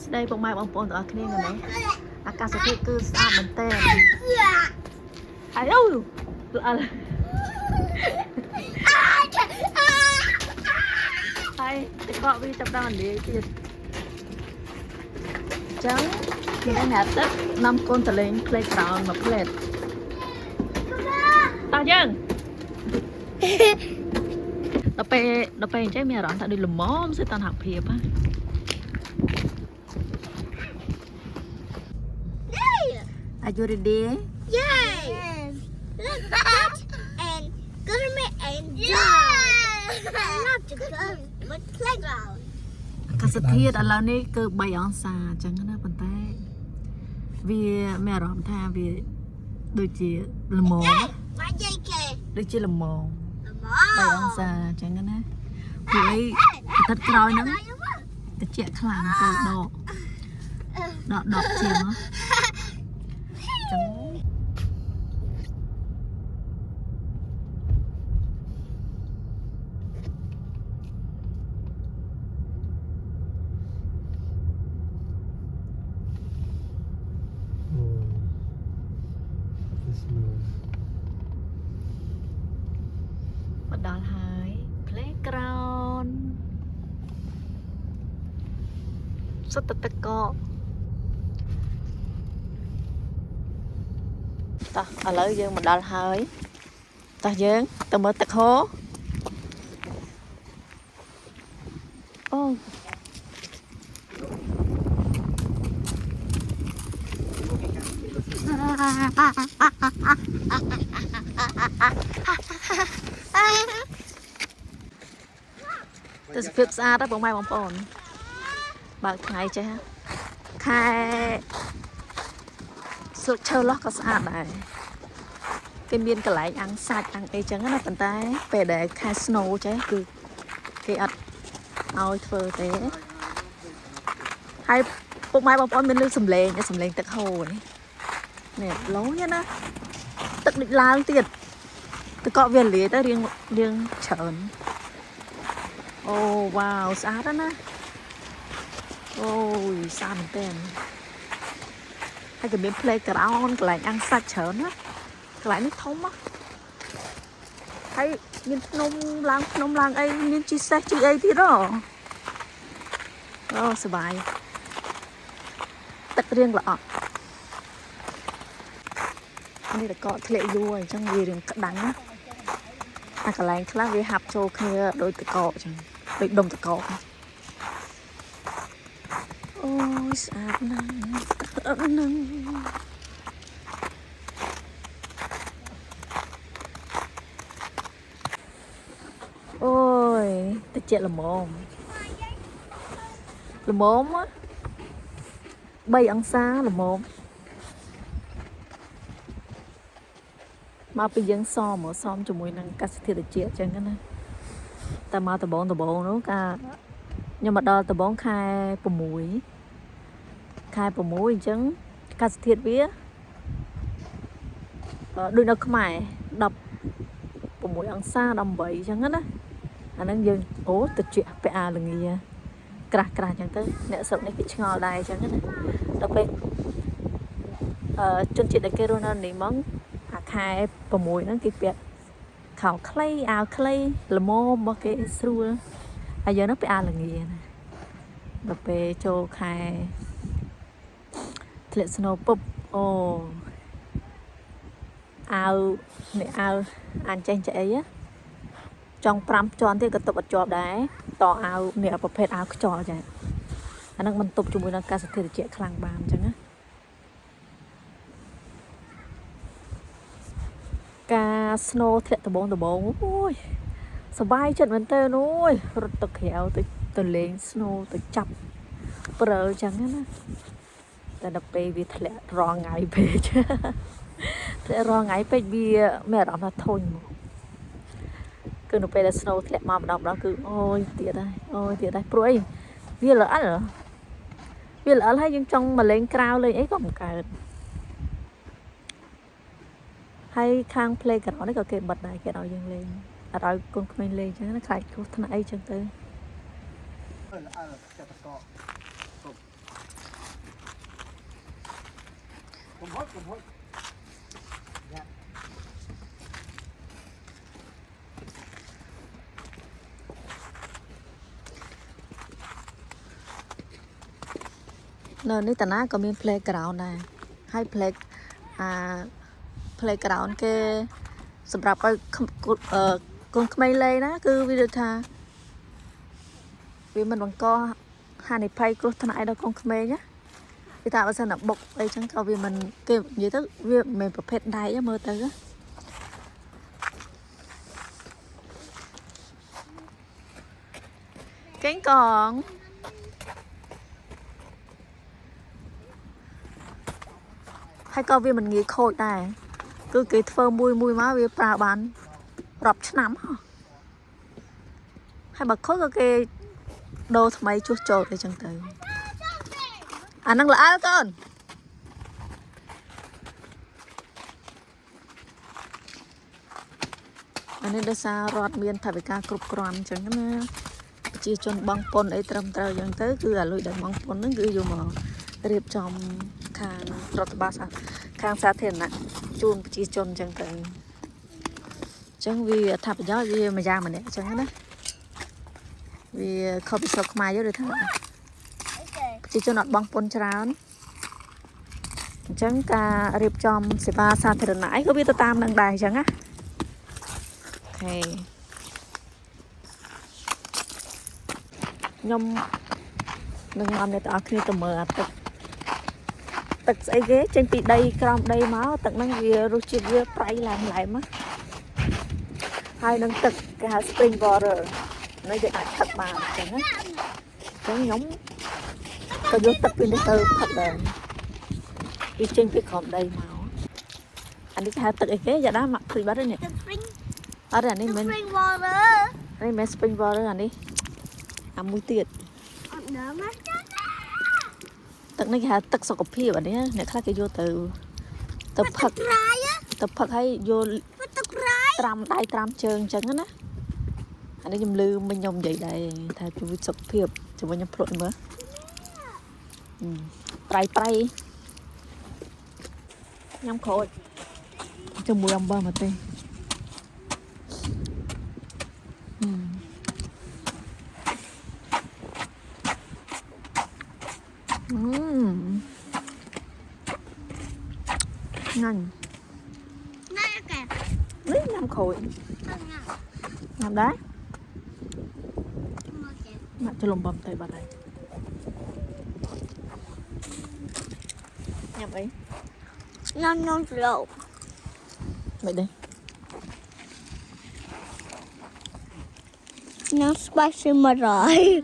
đây bông mai bông bồn ở kia rồi đấyอาศធាតុគឺស្អាតមែនតើហើយអូល្អហើយតែកក់វាចាប់ដល់លាយទៀតចឹងគេហាត់ទឹកនាំកូនតលេង playground មក plate តោះយើងដល់ពេលអញ្ចឹងមានអារម្មណ៍ថាដូចល្មមសិតតនហភាពហ៎Are you ready? Yes. Let's touch and gourmet and dog. I love to go to the playground. អាកាសធាតុឥឡូវនេះគឺ3អង្សាអញ្ចឹងណាប៉ុន្តែវាមានអារម្មណ៍ថាវាដូចជាល្មមដូចជាល្មម3អង្សាអញ្ចឹងណាព្រោះអីអាទិត្យក្រោយហ្នឹងត្រជាក់ខ្លាំងទៅដកជាងហ៎ចឹងមកដល់ហើយ playground សុទ្ធតែកកតោះឥឡូវយើងមកដល់ហើយតោះយើងទៅមើលទឹកហូរអូទេសភាពស្អាតណាស់បងម៉ែបងប្អូនបើកថ្ងៃចេះខែស្លឹកឈើលោះក៏ស្អាតដែរគេមានកន្លែងអាំងសាច់អាំងអីចឹងណាប៉ុន្តែពេលដែលខែ snow ចេះគឺគេអត់ឲ្យធ្វើទេហើយពុកម៉ែបងប្អូនមានលឺសំឡេងទឹកហូរនេះឡូណាទឹកដូចឡើងទៀតទៅកក់វាលាយទៅរៀងច្រើនអូវ៉ាវស្អាតណាស់អូយស្អាតមែនទែនហើយក៏មាន playground កន្លែងអាំងសាច់ច្រើនណាកន្លែងនេះធំណាហើយមានភ្នំឡើងអីមានជីសេះជីអីទៀតអូសប្បាយទឹករៀងល្អក់នេះតកកធ្លាក់យូរអញ្ចឹងវារៀងក្តាំងណាអាកន្លែងខ្លះវាហាប់ចូលគ្នាដូចតកកអញ្ចឹងដូចដុំតកកអូយស្អាតណាស់អូយតិចល្មម3អង្សាល្មមមកពីយើងសមជាមួយនឹងអាកាសធាតុត្រជាក់អញ្ចឹងណាតែមកដំបងនោះខ្ញុំមកដល់ដំបងខែ6អញ្ចឹងអាកាសធាតុវាដូចនៅខ្មែរ16អង្សា18អញ្ចឹងណាអាហ្នឹងយើងអូត្រជាក់ពាក់អាល្ងាក្រាស់អញ្ចឹងទៅអ្នកស្រុកនេះគេឆ្ងល់ដែរអញ្ចឹងណាដល់ពេលជនជាតិដែលគេរស់នៅនេះហ្មងអាខែ6ហ្នឹងគេពាក់ខោខ្លីអាវខ្លីល្មមរបស់គេស្រួលហើយយើងហ្នឹងពាក់អាល្ងាណាដល់ពេលចូលខែធ្លាក់ snow ពុបអូអាវអានចេះអីចង់5ជាន់ទៀតក៏ទប់អត់ជាប់ដែរតអាវនេះប្រភេទអាវខ្យល់ចាអាហ្នឹងមិនទប់ជាមួយនឹងអាកាសធាតុត្រជាក់ខ្លាំងបានអញ្ចឹងណាការ snow ធ្លាក់ដបងអូយសប្បាយចិត្តមែនតើអូយរត់ទៅក្រៅទៅលេង snow ទៅចាប់ព្រើអញ្ចឹងណាតែដល់ពេលវាធ្លាក់រងថ្ងៃពេកធ្លាក់រងថ្ងៃពេកវាមានអារម្មណ៍ថាធុញមកគឺនៅពេលដែល snow ធ្លាក់មកម្ដងគឺអូយទៀតហើយព្រោះអីវាល្អិលហើយយើងចង់មកលេងក្រៅលេងអីក៏មិនកើតហើយខាង playground នេះក៏គេបិទដែរគេឲ្យយើងលេងអត់ឲ្យកូនក្មេងលេងអញ្ចឹងណាខ្លាចគ្រោះថ្នាក់អីអញ្ចឹងទៅ nơi này ta ná có miếng playground này hay playground cáiสำหรับcon khmer lên đó cứ video tha vì mình bằng co hai này pay cruise thân ai đâu con khmer nhá thì ta bây giờ là bọc đây chẳng cao vì mình kêu gì đó việc mình phải phết đáy mơ tới á cánh còn hay coi vì mình nghĩ khôi này cứ cái phơ mùi má vì bà bán rập nắm hay bà khôi cái đồ mấy chút trộn để chẳng tới à năng lã con anh nên đưa xa rót miên phải ca cục còn chẳng nữa chỉ chọn băng pôn ấy trầm trờ chẳng tới cứ là lùi đằng băng pôn nó cứ dùng mà riệp trong khang rót ba sa khang sa thiền nè chun chỉ chọn chẳng tới chẳng vì thạp gió vì mà ra mà nè chẳng đó vì không bị sọc mai vô được thằng chỉ cho nó băng pôn trán chẳng cả riệp trong sẽ ba sa thiền nãy có biết tao tam đằng đài chẳng á ok nhom đừng làm để tao khi tao mở tật xây ghế trên bị đây còng đây máu tận năng về rồi chuyện về phải làm lại mất hai năng tật cả spring water nó để ảnh thật mà chẳng á chẳng nhóm có vô tập viên từ thật là đi trên cái còng đây máu anh đi hai tật ghế giờ đó mặc thì bắt đấy nè ở đây anh mình anh mình spring water anh đi ăn mũi tiệt tận này hả tật sọc phi vậy đấy này khác cái vô từ tập phật hay vô tram đai tram trơn chẳng á anh ấy nhầm lư mình nhom vậy đây thay cho vui sọc phi cho vui nhom phượng nữa trai nhom khôi cho mùi âm ba mà tê ngon lấy năm khối làm đá mà cho lồng bầm tay bà này nhầm ấy non rượu vậy đây nó spicy mà rồi